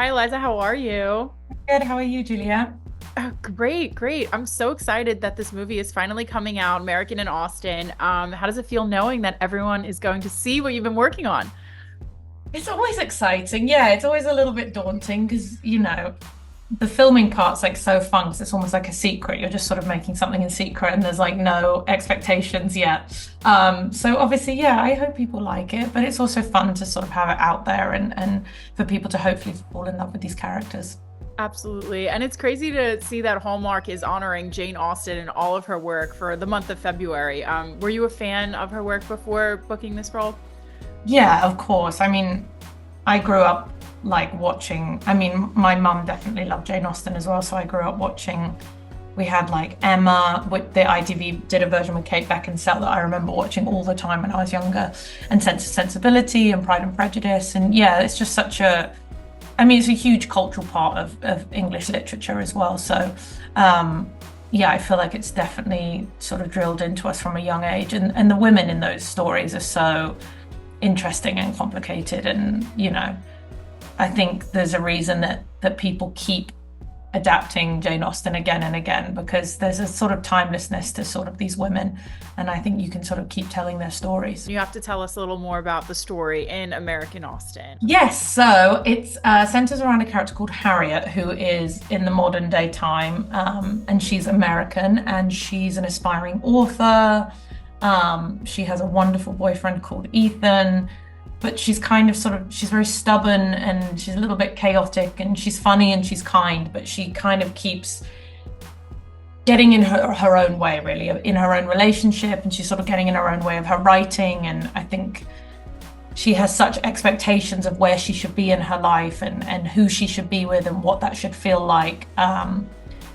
Hi, Eliza. How are you? Good. How are you, Juliet? Great, great. I'm so excited that this movie is finally coming out, American in Austen. How does it feel knowing that everyone is going to see what you've been working on? It's always exciting. Yeah, it's always a little bit daunting because, the filming part's like so fun because it's almost like a secret. You're just sort of making something in secret and there's like no expectations yet. So obviously, yeah, I hope people like it, but it's also fun to sort of have it out there and for people to hopefully fall in love with these characters. Absolutely. And it's crazy to see that Hallmark is honoring Jane Austen and all of her work for the month of February. Were you a fan of her work before booking this role? Yeah, of course. I mean, I grew up like watching, my mum definitely loved Jane Austen as well. So I grew up watching, we had like Emma, with the ITV did a version with Kate Beckinsale that I remember watching all the time when I was younger, and Sense and Sensibility and Pride and Prejudice. And yeah, it's just it's a huge cultural part of English literature as well. So, yeah, I feel like it's definitely sort of drilled into us from a young age. And the women in those stories are so interesting and complicated. And, I think there's a reason that people keep adapting Jane Austen again and again because there's a sort of timelessness to sort of these women. And I think you can sort of keep telling their stories. You have to tell us a little more about the story in American Austen. Yes, so it's centers around a character called Harriet, who is in the modern day time, and she's American, and she's an aspiring author. She has a wonderful boyfriend called Ethan, but she's she's very stubborn and she's a little bit chaotic, and she's funny and she's kind, but she kind of keeps getting in her own way, really, in her own relationship, and she's sort of getting in her own way of her writing. And I think she has such expectations of where she should be in her life and who she should be with and what that should feel like.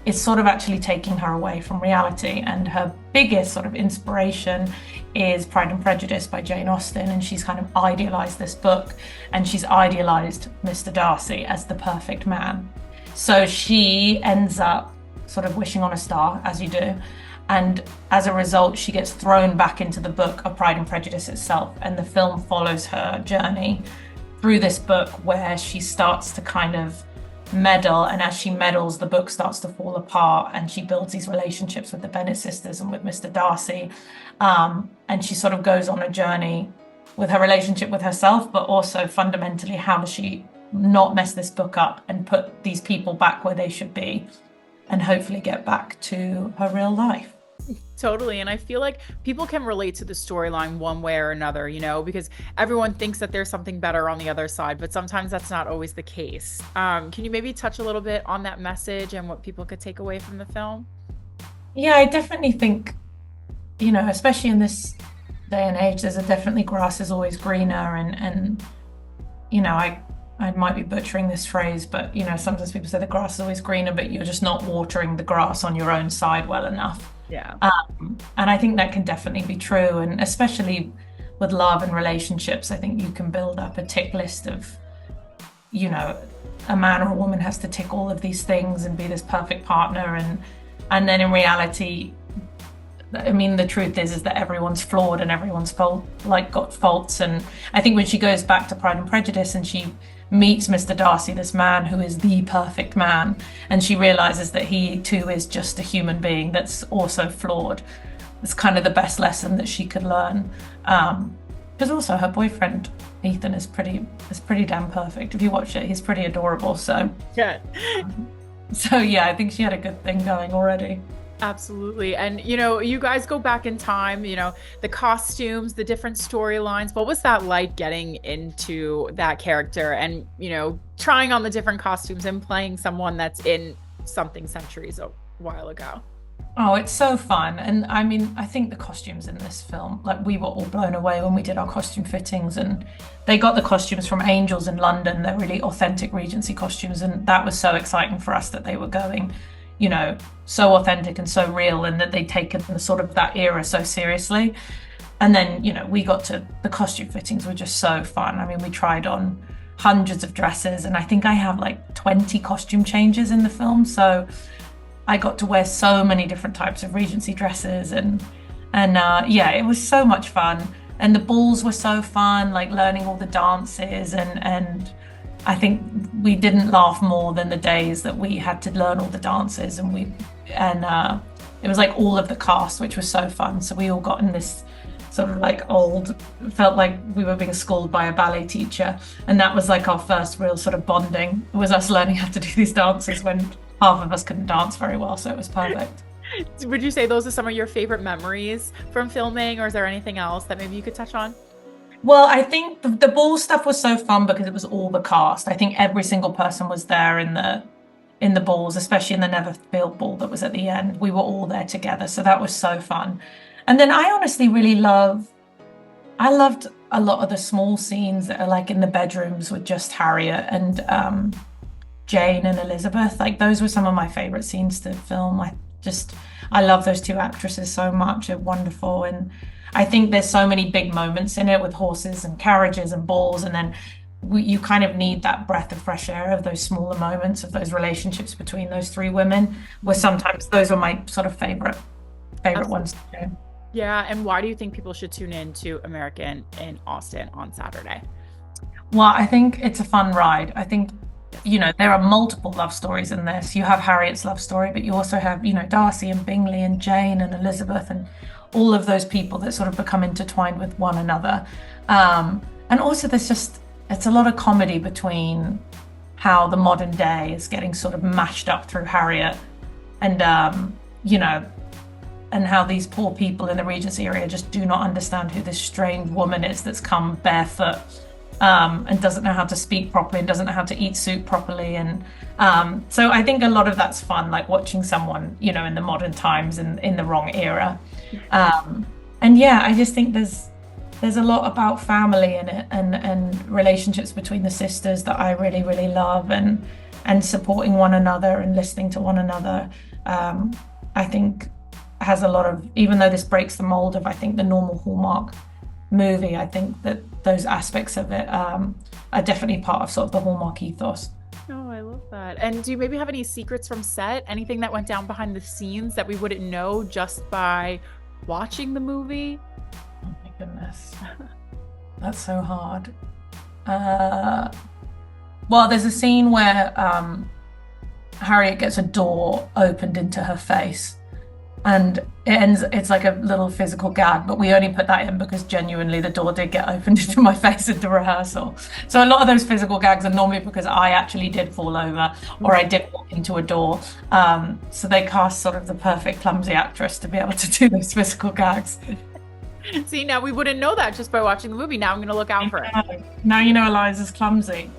It's sort of actually taking her away from reality. And her biggest sort of inspiration is Pride and Prejudice by Jane Austen. And she's kind of idealized this book, and she's idealized Mr. Darcy as the perfect man. So she ends up sort of wishing on a star, as you do. And as a result, she gets thrown back into the book of Pride and Prejudice itself. And the film follows her journey through this book where she starts to kind of meddle. And as she meddles, the book starts to fall apart. And she builds these relationships with the Bennett sisters and with Mr. Darcy. And she sort of goes on a journey with her relationship with herself, but also fundamentally, how does she not mess this book up and put these people back where they should be and hopefully get back to her real life. Totally. And I feel like people can relate to the storyline one way or another, because everyone thinks that there's something better on the other side, but sometimes that's not always the case. Can you maybe touch a little bit on that message and what people could take away from the film? Yeah, I definitely think, especially in this day and age, there's a definitely grass is always greener. And I might be butchering this phrase, but sometimes people say the grass is always greener, but you're just not watering the grass on your own side well enough. Yeah. And I think that can definitely be true. And especially with love and relationships, I think you can build up a tick list of, a man or a woman has to tick all of these things and be this perfect partner. And then in reality, the truth is that everyone's flawed and everyone's got faults. And I think when she goes back to Pride and Prejudice and she meets Mr. Darcy, this man who is the perfect man, and she realizes that he too is just a human being that's also flawed. It's kind of the best lesson that she could learn. Because also her boyfriend Ethan is pretty damn perfect. If you watch it, he's pretty adorable. So Yeah. so yeah, I think she had a good thing going already. Absolutely. And, you guys go back in time, the costumes, the different storylines. What was that like getting into that character and, trying on the different costumes and playing someone that's in something centuries a while ago? Oh, it's so fun. And I think the costumes in this film, like we were all blown away when we did our costume fittings, and they got the costumes from Angels in London. They're really authentic Regency costumes. And that was so exciting for us that they were going, so authentic and so real, and that they'd taken the sort of that era so seriously. And then, we got to the costume fittings were just so fun. We tried on hundreds of dresses, and I think I have like 20 costume changes in the film. So I got to wear so many different types of Regency dresses, and yeah, it was so much fun. And the balls were so fun, like learning all the dances and I think we didn't laugh more than the days that we had to learn all the dances, and it was like all of the cast, which was so fun. So we all got in this sort of like felt like we were being schooled by a ballet teacher, and that was like our first real sort of bonding, was us learning how to do these dances when half of us couldn't dance very well, so it was perfect. Would you say those are some of your favorite memories from filming, or is there anything else that maybe you could touch on? Well, I think the ball stuff was so fun because it was all the cast. I think every single person was there in the balls, especially in the Neverfield ball that was at the end. We were all there together, so that was so fun. And then I honestly really loved a lot of the small scenes that are like in the bedrooms with just Harriet and Jane and Elizabeth. Like those were some of my favorite scenes to film. I love those two actresses so much. They're wonderful, and I think there's so many big moments in it with horses and carriages and balls, and then you kind of need that breath of fresh air of those smaller moments of those relationships between those three women, where sometimes those are my sort of favorite ones to do. Yeah, and why do you think people should tune in to American in Austen on Saturday? Well, I think it's a fun ride. I think, there are multiple love stories in this. You have Harriet's love story, but you also have, Darcy and Bingley and Jane and Elizabeth and all of those people that sort of become intertwined with one another. And also it's a lot of comedy between how the modern day is getting sort of mashed up through Harriet and, and how these poor people in the Regency area just do not understand who this strange woman is that's come barefoot and doesn't know how to speak properly and doesn't know how to eat soup properly. And so I think a lot of that's fun, like watching someone, in the modern times and in the wrong era. And yeah, I just think there's a lot about family in it and relationships between the sisters that I really, really love, and supporting one another and listening to one another. I think has a lot of, even though this breaks the mold of, I think, the normal Hallmark movie, I think that those aspects of it are definitely part of sort of the Hallmark ethos. Oh, I love that. And do you maybe have any secrets from set? Anything that went down behind the scenes that we wouldn't know just by watching the movie? Oh my goodness. That's so hard. Well, there's a scene where Harriet gets a door opened into her face, and it's like a little physical gag, but we only put that in because genuinely the door did get opened into my face at the rehearsal. So a lot of those physical gags are normally because I actually did fall over or I did walk into a door. So they cast sort of the perfect clumsy actress to be able to do those physical gags. See, now we wouldn't know that just by watching the movie. Now I'm going to look out for it. Now you know Eliza's clumsy.